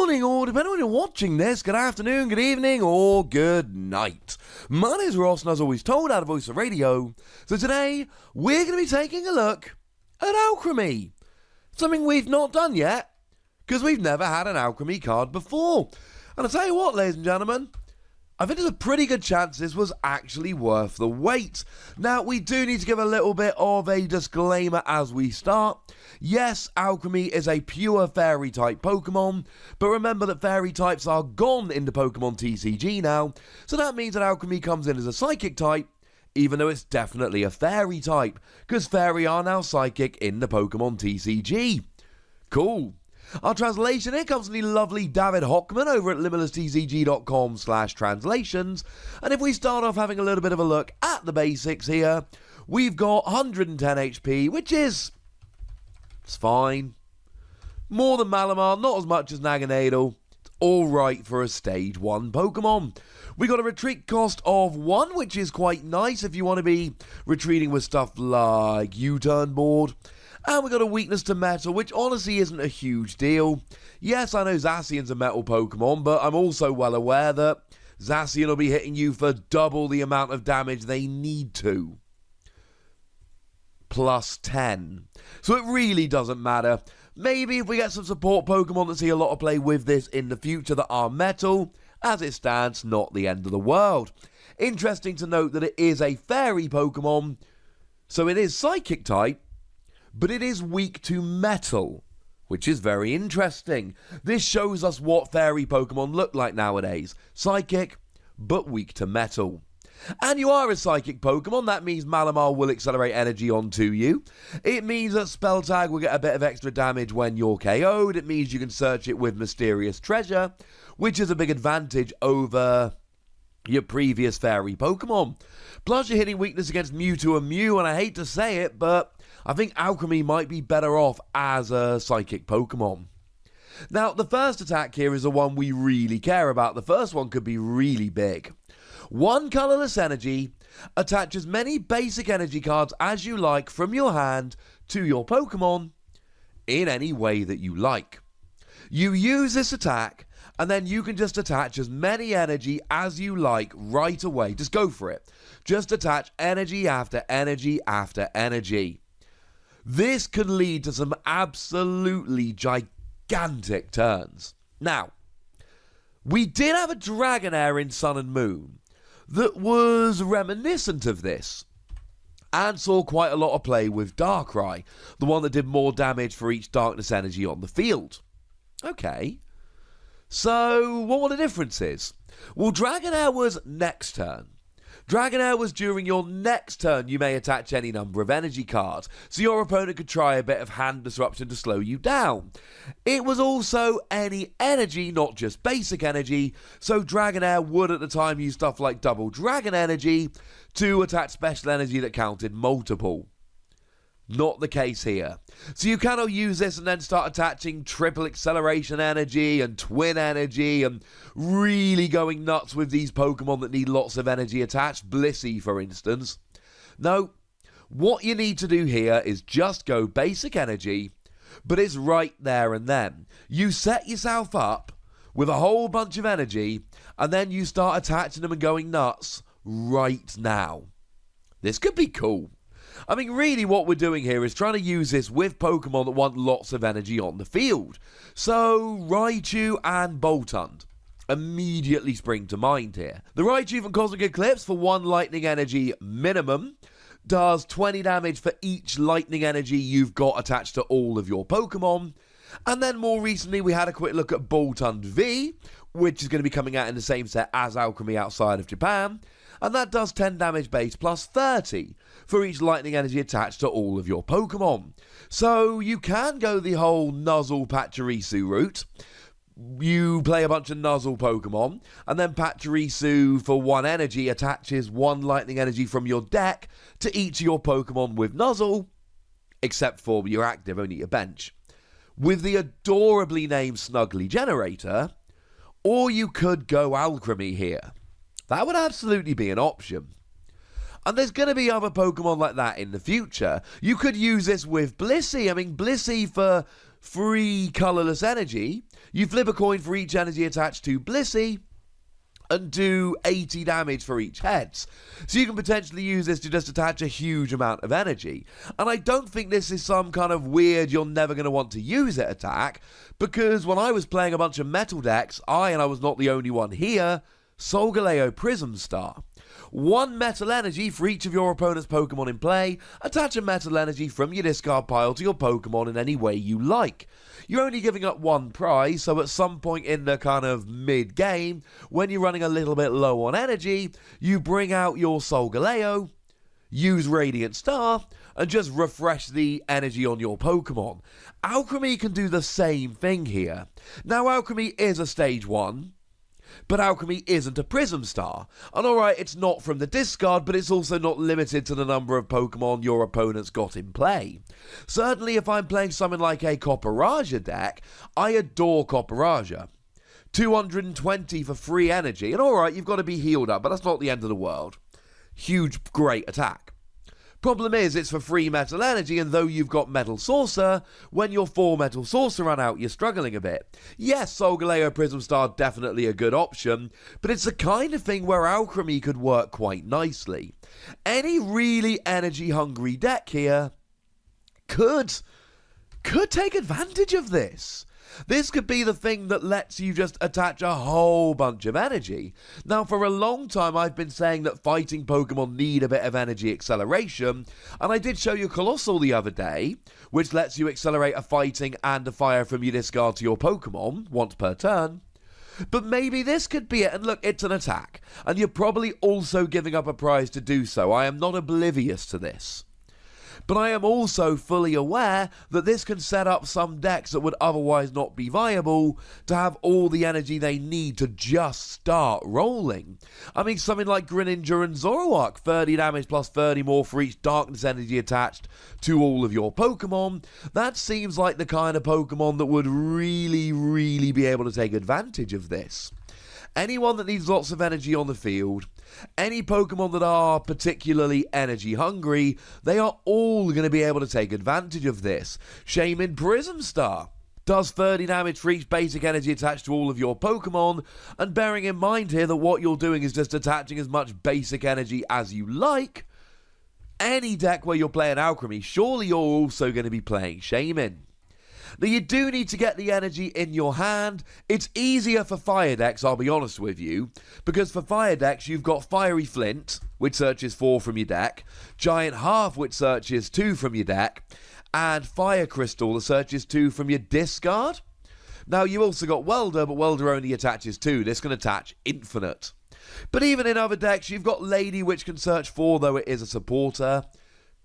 morning, or depending on when you're watching this, good afternoon, good evening, or good night. My name is Ross, and as always told, out of Voice of Radio. So today, we're going to be taking a look at Alcremie. Something we've not done yet, because we've never had an Alcremie card before. And I'll tell you what, ladies and gentlemen, I think there's a pretty good chance this was actually worth the wait. Now, we do need to give a little bit of a disclaimer as we start. Yes, Alcremie is a pure fairy type Pokemon, but remember that fairy types are gone in the Pokemon TCG now, so that means that Alcremie comes in as a psychic type, even though it's definitely a fairy type, because fairy are now psychic in the Pokemon TCG. Cool. Our translation here comes from the lovely David Hockman over at limitlesstcg.com/translations. And if we start off having a little bit of a look at the basics here, we've got 110 HP, which is... it's fine. More than Malamar, not as much as Naganadel. It's alright for a Stage 1 Pokemon. We got a retreat cost of 1, which is quite nice if you want to be retreating with stuff like U-Turn Board. And we got a weakness to metal, which honestly isn't a huge deal. Yes, I know Zacian's a metal Pokemon, but I'm also well aware that Zacian will be hitting you for double the amount of damage they need to. Plus 10. So it really doesn't matter. Maybe if we get some support Pokemon that see a lot of play with this in the future that are metal, as it stands, not the end of the world. Interesting to note that it is a fairy Pokemon, so it is psychic type, but it is weak to metal, which is very interesting. This shows us what fairy Pokemon look like nowadays. Psychic, but weak to metal. And you are a psychic Pokemon, that means Malamar will accelerate energy onto you. It means that Spell Tag will get a bit of extra damage when you're KO'd. It means you can search it with Mysterious Treasure, which is a big advantage over your previous fairy Pokemon. Plus you're hitting weakness against Mewtwo and Mew, and I hate to say it, but I think Alcremie might be better off as a psychic Pokemon. Now, the first attack here is the one we really care about. The first one could be really big. 1 colourless energy, attach as many basic energy cards as you like from your hand to your Pokemon in any way that you like. You use this attack, and then you can just attach as many energy as you like right away. Just go for it. Just attach energy after energy after energy. This could lead to some absolutely gigantic turns. Now, we did have a Dragonair in Sun and Moon that was reminiscent of this and saw quite a lot of play with Darkrai, the one that did more damage for each darkness energy on the field. Okay, so what were the differences? Well, Dragonair was next turn. Dragonair was during your next turn you may attach any number of energy cards, so your opponent could try a bit of hand disruption to slow you down. It was also any energy, not just basic energy, so Dragonair would at the time use stuff like double dragon energy to attach special energy that counted multiple. Not the case here. So you cannot use this and then start attaching triple acceleration energy and twin energy and really going nuts with these Pokemon that need lots of energy attached. Blissey, for instance. No, what you need to do here is just go basic energy, but it's right there and then. You set yourself up with a whole bunch of energy and then you start attaching them and going nuts right now. This could be cool. I mean, really what we're doing here is trying to use this with Pokemon that want lots of energy on the field. So, Raichu and Boltund immediately spring to mind here. The Raichu from Cosmic Eclipse for 1 lightning energy minimum does 20 damage for each lightning energy you've got attached to all of your Pokemon. And then more recently we had a quick look at Boltund V, which is going to be coming out in the same set as Alcremie outside of Japan. And that does 10 damage base plus 30 for each lightning energy attached to all of your Pokemon. So you can go the whole Nuzzle Pachirisu route. You play a bunch of Nuzzle Pokemon, and then Pachirisu for 1 energy attaches 1 lightning energy from your deck to each of your Pokemon with Nuzzle, except for your active, only your bench, with the adorably named Snuggly Generator, or you could go Alcremie here. That would absolutely be an option. And there's going to be other Pokemon like that in the future. You could use this with Blissey. I mean, Blissey for free colourless energy, you flip a coin for each energy attached to Blissey, and do 80 damage for each heads. So you can potentially use this to just attach a huge amount of energy. And I don't think this is some kind of weird you're never going to want to use it attack, because when I was playing a bunch of metal decks, and I was not the only one here, Solgaleo Prism Star. 1 metal energy for each of your opponent's Pokemon in play. Attach a metal energy from your discard pile to your Pokemon in any way you like. You're only giving up 1 prize, so at some point in the kind of mid-game, when you're running a little bit low on energy, you bring out your Solgaleo, use Radiant Star, and just refresh the energy on your Pokemon. Alcremie can do the same thing here. Now, Alcremie is a Stage 1, but Alcremie isn't a Prism Star. And alright, it's not from the discard, but it's also not limited to the number of Pokemon your opponent's got in play. Certainly if I'm playing something like a Copperaja deck, I adore Copperaja. 220 for free energy, and alright, you've got to be healed up, but that's not the end of the world. Huge, great attack. Problem is, it's for free metal energy, and though you've got Metal Saucer, when your 4 Metal Saucer run out, you're struggling a bit. Yes, Solgaleo Prism Star definitely a good option, but it's the kind of thing where Alcremie could work quite nicely. Any really energy-hungry deck here could take advantage of this. This could be the thing that lets you just attach a whole bunch of energy. Now, for a long time, I've been saying that fighting Pokemon need a bit of energy acceleration, and I did show you Colossal the other day, which lets you accelerate a fighting and a fire from your discard to your Pokemon, once per turn. But maybe this could be it, and look, it's an attack, and you're probably also giving up a prize to do so. I am not oblivious to this. But I am also fully aware that this can set up some decks that would otherwise not be viable to have all the energy they need to just start rolling. I mean, something like Greninja and Zoroark, 30 damage plus 30 more for each darkness energy attached to all of your Pokemon. That seems like the kind of Pokemon that would really be able to take advantage of this. Anyone that needs lots of energy on the field, any Pokemon that are particularly energy hungry, they are all going to be able to take advantage of this. Shaymin Prism Star does 30 damage for each basic energy attached to all of your Pokemon, and bearing in mind here that what you're doing is just attaching as much basic energy as you like, any deck where you're playing Alcremie, surely you're also going to be playing Shaymin. Now, you do need to get the energy in your hand. It's easier for fire decks, I'll be honest with you, because for fire decks, you've got Fiery Flint, which searches 4 from your deck, Giant Hearth, which searches 2 from your deck, and Fire Crystal, that searches 2 from your discard. Now, you also got Welder, but Welder only attaches 2. This can attach infinite. But even in other decks, you've got Lady, which can search 4, though it is a supporter.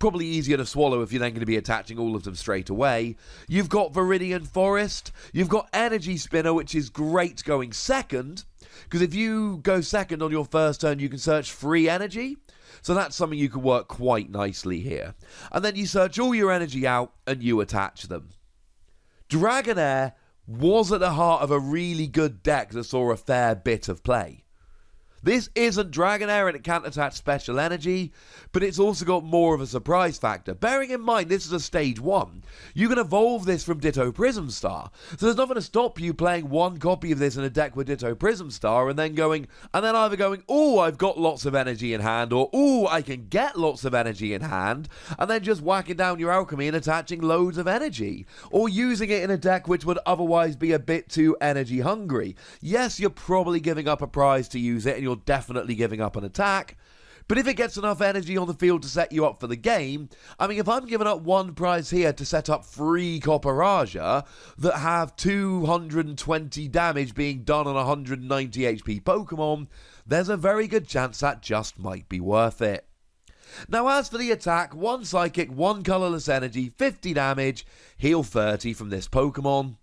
Probably easier to swallow if you're then going to be attaching all of them straight away. You've got Viridian Forest. You've got Energy Spinner, which is great going second, because if you go second on your first turn, you can search free energy. So that's something you can work quite nicely here. And then you search all your energy out and you attach them. Dragonair was at the heart of a really good deck that saw a fair bit of play. This isn't Dragonair and it can't attach special energy, but it's also got more of a surprise factor. Bearing in mind this is a stage 1, you can evolve this from Ditto Prism Star. So there's nothing to stop you playing 1 copy of this in a deck with Ditto Prism Star and then either going, oh, I've got lots of energy in hand, or oh, I can get lots of energy in hand, and then just whacking down your Alcremie and attaching loads of energy. Or using it in a deck which would otherwise be a bit too energy hungry. Yes, you're probably giving up a prize to use it, and you're definitely giving up an attack, but if it gets enough energy on the field to set you up for the game, I mean, if I'm giving up 1 prize here to set up 3 Copperaja that have 220 damage being done on 190 HP Pokemon, there's a very good chance that just might be worth it. Now, as for the attack, 1 Psychic, 1 Colourless Energy, 50 damage, heal 30 from this Pokemon.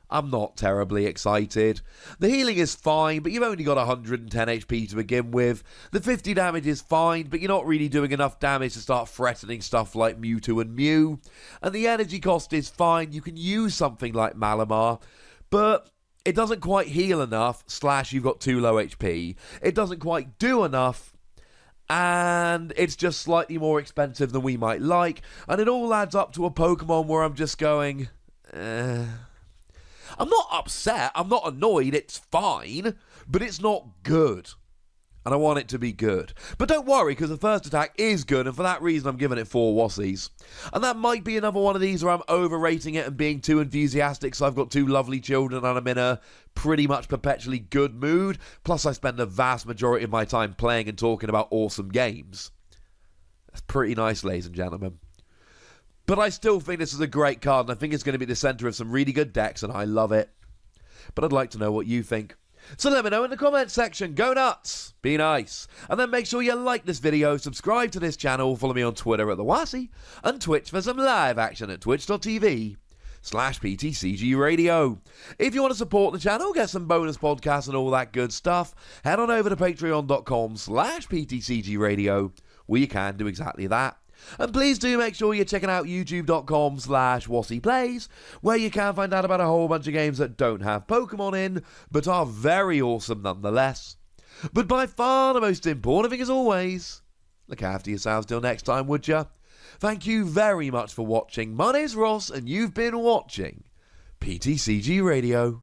I'm not terribly excited. The healing is fine, but you've only got 110 HP to begin with. The 50 damage is fine, but you're not really doing enough damage to start threatening stuff like Mewtwo and Mew. And the energy cost is fine. You can use something like Malamar, but it doesn't quite heal enough, / you've got too low HP. It doesn't quite do enough, and it's just slightly more expensive than we might like. And it all adds up to a Pokemon where I'm just going, I'm not upset, I'm not annoyed, it's fine, but it's not good. And I want it to be good. But don't worry, because the first attack is good, and for that reason I'm giving it 4 Wassies. And that might be another one of these where I'm overrating it and being too enthusiastic, so I've got 2 lovely children and I'm in a pretty much perpetually good mood. Plus I spend the vast majority of my time playing and talking about awesome games. That's pretty nice, ladies and gentlemen. But I still think this is a great card, and I think it's going to be the centre of some really good decks, and I love it. But I'd like to know what you think. So let me know in the comments section. Go nuts, be nice, and then make sure you like this video, subscribe to this channel, follow me on Twitter at the Wassie, and Twitch for some live action at twitch.tv/PTCGRadio. If you want to support the channel, get some bonus podcasts and all that good stuff, head on over to patreon.com/PTCGRadio, where you can do exactly that. And please do make sure you're checking out youtube.com/WassiePlays, where you can find out about a whole bunch of games that don't have Pokemon in, but are very awesome nonetheless. But by far the most important thing, as always, look after yourselves till next time, would ya? Thank you very much for watching. My name's Ross, and you've been watching PTCG Radio.